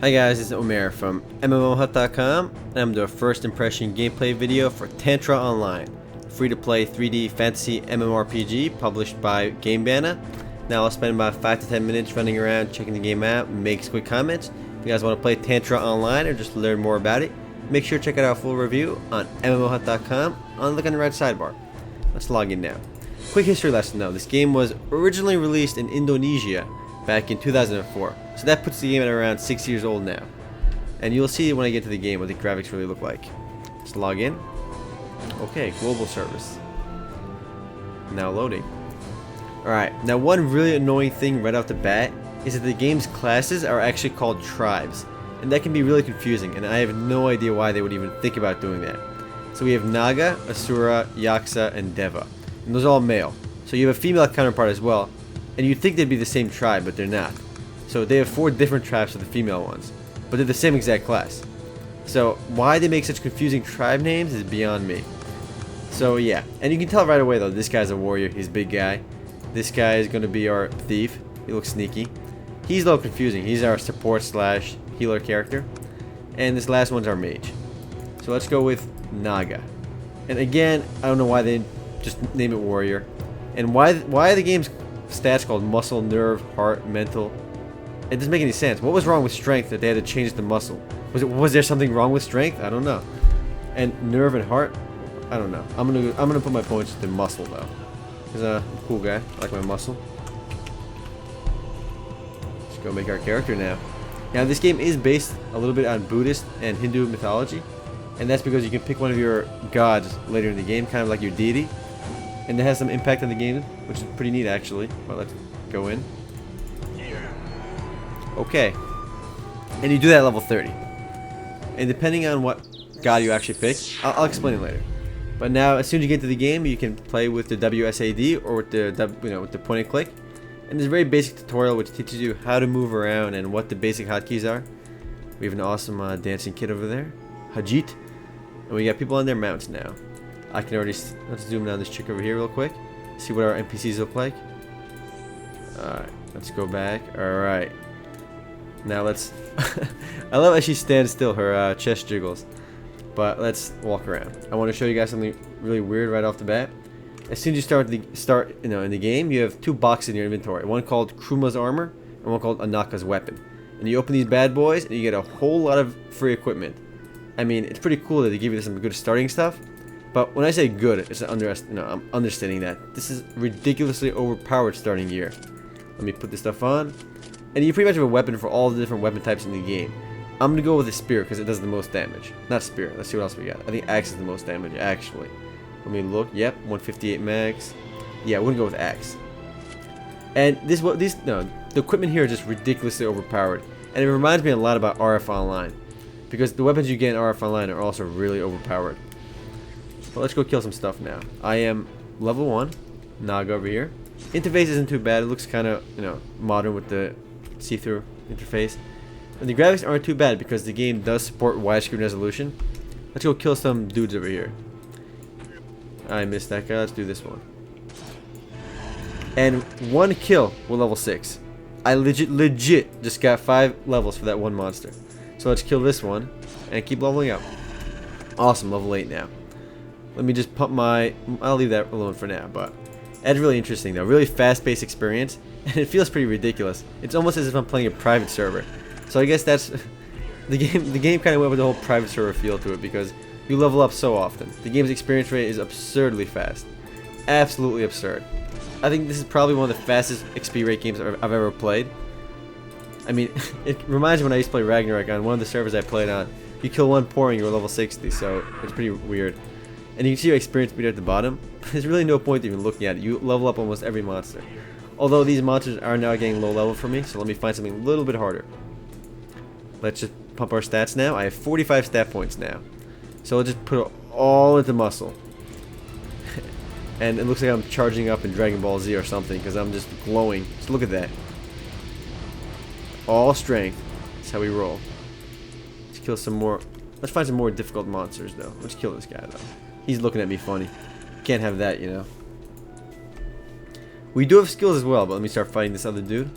Hi guys, it's Omer from MMOHut.com, and I'm doing a first impression gameplay video for Tantra Online, free-to-play 3D fantasy MMORPG published by GameBana. Now I'll spend about 5 to 10 minutes running around checking the game out and make quick comments. If you guys want to play Tantra Online or just learn more about it, make sure to check out our full review on MMOHut.com on the look on the right sidebar. Let's log in now. Quick history lesson though, this game was originally released in Indonesia back in 2004. So that puts the game at around 6 years old now. And you'll see when I get to the game what the graphics really look like. Let's log in. Okay, global service. Now loading. Alright, now one really annoying thing right off the bat is that the game's classes are actually called tribes. And that can be really confusing, and I have no idea why they would even think about doing that. So we have Naga, Asura, Yaksa, and Deva. And those are all male. So you have a female counterpart as well. And you'd think they'd be the same tribe, but they're not. So they have 4 different tribes for the female ones, but they're the same exact class. So why they make such confusing tribe names is beyond me. So yeah, and you can tell right away though, this guy's a warrior, he's a big guy. This guy is going to be our thief, he looks sneaky. He's a little confusing, he's our support slash healer character. And this last one's our mage. So let's go with Naga. And again, I don't know why they just name it warrior. And why are the game's stats called muscle, nerve, heart, mental? It doesn't make any sense. What was wrong with strength that they had to change it to muscle? Was there something wrong with strength? I don't know. And nerve and heart? I don't know. I'm gonna put my points to muscle though. He's a cool guy. I like my muscle. Let's go make our character now. Now this game is based a little bit on Buddhist and Hindu mythology, and that's because you can pick one of your gods later in the game, kind of like your deity, and it has some impact on the game, which is pretty neat actually. Well, let's go in. Okay, and you do that at level 30, and depending on what god you actually pick, I'll explain it later. But now, as soon as you get to the game, you can play with the WSAD or with the with the point and click, and there's a very basic tutorial which teaches you how to move around and what the basic hotkeys are. We have an awesome dancing kid over there, Hajit, and we got people on their mounts now. I can already let's zoom in on this chick over here real quick, see what our NPCs look like. Alright, let's go back. Alright. Now let's I love how she stands still, her chest jiggles. But let's walk around. I want to show you guys something really weird right off the bat. As soon as you start in the game, you have 2 boxes in your inventory. One called Kruma's armor and one called Anaka's weapon. And you open these bad boys and you get a whole lot of free equipment. I mean, it's pretty cool that they give you some good starting stuff. But when I say good, it's I'm understating that. This is ridiculously overpowered starting gear. Let me put this stuff on. And you pretty much have a weapon for all the different weapon types in the game. I'm gonna go with a spear because it does the most damage. Not spear. Let's see what else we got. I think axe is the most damage actually. Let me look. Yep, 158 max. Yeah, we're gonna go with axe. And the equipment here is just ridiculously overpowered, and it reminds me a lot about RF Online, because the weapons you get in RF Online are also really overpowered. But let's go kill some stuff now. I am level 1. Naga over here. Interface isn't too bad. It looks kind of modern with the see-through interface. And the graphics aren't too bad because the game does support widescreen resolution. Let's go kill some dudes over here. I missed that guy. Let's do this one. And 1 kill will level 6. I legit just got 5 levels for that one monster. So let's kill this one and keep leveling up. Awesome, level 8 now. Let me just pump my... I'll leave that alone for now, but that's really interesting though. Really fast-paced experience, and it feels pretty ridiculous. It's almost as if I'm playing a private server. So I guess that's the game. The game kind of went with the whole private server feel to it because you level up so often. The game's experience rate is absurdly fast, absolutely absurd. I think this is probably one of the fastest XP rate games I've ever played. I mean, it reminds me when I used to play Ragnarok on one of the servers I played on. You kill one poor and you're level 60, so it's pretty weird. And you can see your experience meter at the bottom. There's really no point even looking at it. You level up almost every monster. Although these monsters are now getting low level for me, so let me find something a little bit harder. Let's just pump our stats now. I have 45 stat points now. So I'll just put it all into muscle. And it looks like I'm charging up in Dragon Ball Z or something because I'm just glowing. Just look at that. All strength. That's how we roll. Let's kill some more. Let's find some more difficult monsters though. Let's kill this guy though. He's looking at me funny. Can't have that, you know. We do have skills as well, but let me start fighting this other dude.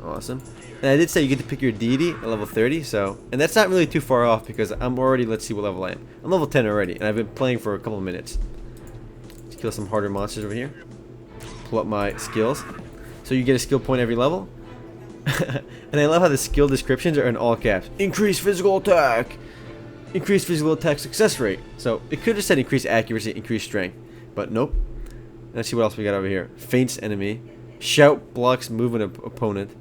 Awesome. And I did say you get to pick your deity at level 30, so, and that's not really too far off because I'm already, let's see what level I am. I'm level 10 already, and I've been playing for a couple of minutes. Let's kill some harder monsters over here. Pull up my skills. So you get a skill point every level. And I love how the skill descriptions are in all caps. Increase physical attack! Increase physical attack success rate. So it could have said increase accuracy, increase strength. But nope. Let's see what else we got over here. Feints enemy. Shout blocks movement opponent.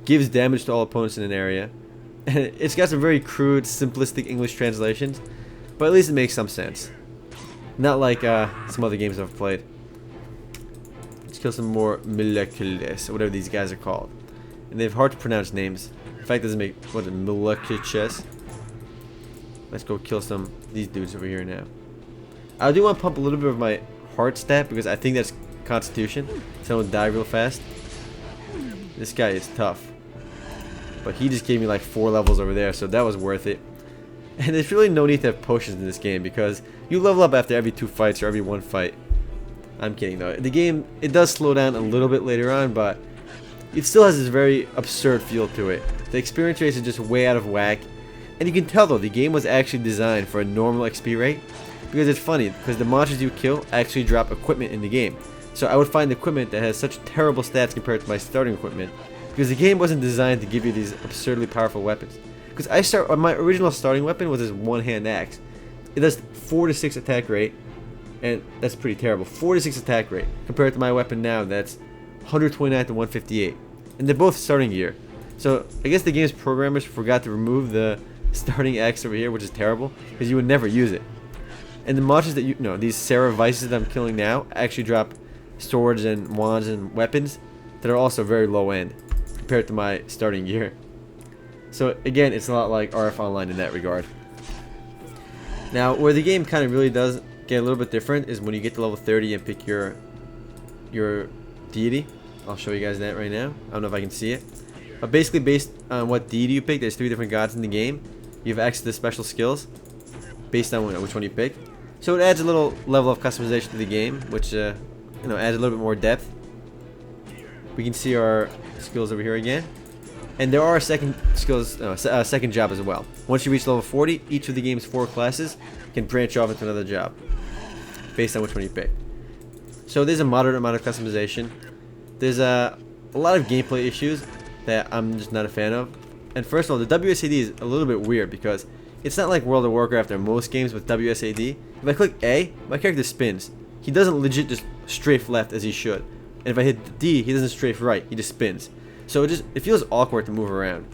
Gives damage to all opponents in an area. And it's got some very crude, simplistic English translations, but at least it makes some sense. Not like some other games I've played. Let's kill some more molecules, or whatever these guys are called. And they have hard to pronounce names. In fact, it doesn't make what is molecules. Let's go kill some these dudes over here now. I do want to pump a little bit of my heart stat because I think that's constitution, so I don't die real fast. This guy is tough. But he just gave me like 4 levels over there, so that was worth it. And there's really no need to have potions in this game because you level up after every 2 fights or every 1 fight. I'm kidding though. The game, it does slow down a little bit later on, but it still has this very absurd feel to it. The experience rates are just way out of whack. And you can tell though, the game was actually designed for a normal XP rate. Because it's funny, because the monsters you kill actually drop equipment in the game. So I would find equipment that has such terrible stats compared to my starting equipment. Because the game wasn't designed to give you these absurdly powerful weapons. Because my original starting weapon was this one-hand axe. It does 4 to 6 attack rate, and that's pretty terrible. 4 to 6 attack rate compared to my weapon now that's 129 to 158, and they're both starting gear. So I guess the game's programmers forgot to remove the starting axe over here, which is terrible because you would never use it. And the monsters that these Sarah Vices that I'm killing now actually drop swords and wands and weapons that are also very low end compared to my starting gear. So again, it's a lot like RF Online in that regard. Now, where the game kind of really does get a little bit different is when you get to level 30 and pick your deity. I'll show you guys that right now. I don't know if I can see it. But basically, based on what deity you pick, there's 3 different gods in the game. You have access to special skills based on which one you pick. So it adds a little level of customization to the game, which adds a little bit more depth. We can see our skills over here again, and there are second job as well. Once you reach level 40, each of the game's 4 classes can branch off into another job based on which one you pick. So there's a moderate amount of customization. There's a lot of gameplay issues that I'm just not a fan of. And first of all, the WSAD is a little bit weird because it's not like World of Warcraft or most games with WSAD. If I click A, my character spins. He doesn't legit just strafe left as he should. And if I hit D, he doesn't strafe right. He just spins. So it feels awkward to move around.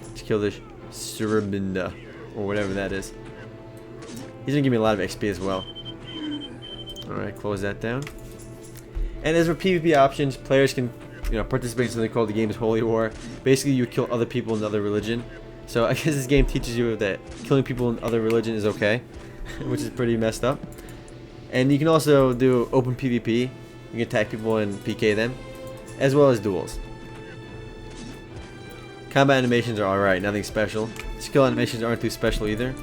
Let's kill this Surabinda or whatever that is. He's gonna give me a lot of XP as well. Alright, close that down. And as for PvP options, players can participate in something called the game's Holy War. Basically, you kill other people in another religion. So I guess this game teaches you that killing people in other religion is okay, which is pretty messed up. And you can also do open PvP. You can attack people and PK them, as well as duels. Combat animations are alright, nothing special. Skill animations aren't too special either.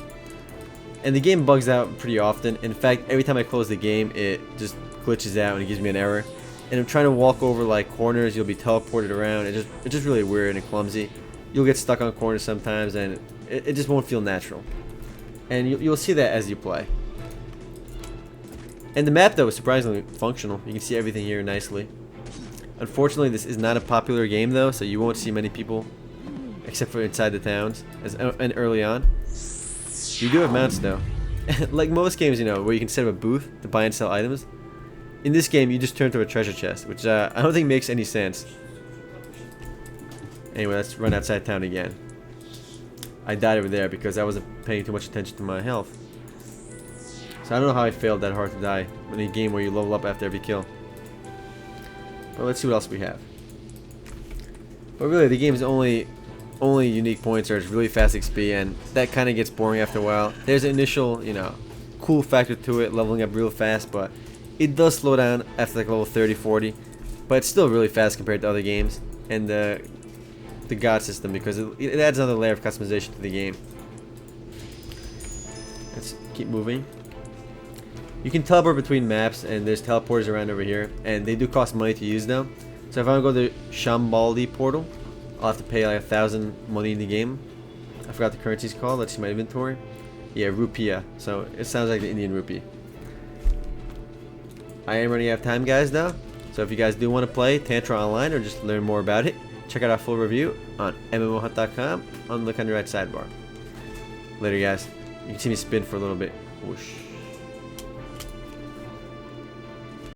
And the game bugs out pretty often. In fact, every time I close the game, it just glitches out and it gives me an error. And I'm trying to walk over like corners, you'll be teleported around. It's just really weird and clumsy. You'll get stuck on corners sometimes, and it just won't feel natural. And you'll see that as you play. And the map, though, is surprisingly functional. You can see everything here nicely. Unfortunately, this is not a popular game, though, so you won't see many people, except for inside the towns and early on. You do have mounts, though. Like most games, where you can set up a booth to buy and sell items. In this game, you just turn to a treasure chest, which I don't think makes any sense. Anyway, let's run outside town again. I died over there because I wasn't paying too much attention to my health. So I don't know how I failed that hard to die in a game where you level up after every kill. But let's see what else we have. But really, the game's only unique points are it's really fast XP, and that kind of gets boring after a while. There's an initial, cool factor to it, leveling up real fast, but it does slow down after like level 30, 40. But it's still really fast compared to other games. And the god system, because it adds another layer of customization to the game. Let's keep moving. You can teleport between maps, and there's teleporters around over here, and they do cost money to use now. So if I want to go to the Shambaldi portal, I'll have to pay like 1,000 money in the game. I forgot the currency's called. Let's see my inventory. Yeah, rupiah. So it sounds like the Indian rupee. I am running out of time, guys, though. So if you guys do want to play Tantra online or just learn more about it, check out our full review on MMOHut.com on the look on the right sidebar. Later, guys. You can see me spin for a little bit. Whoosh.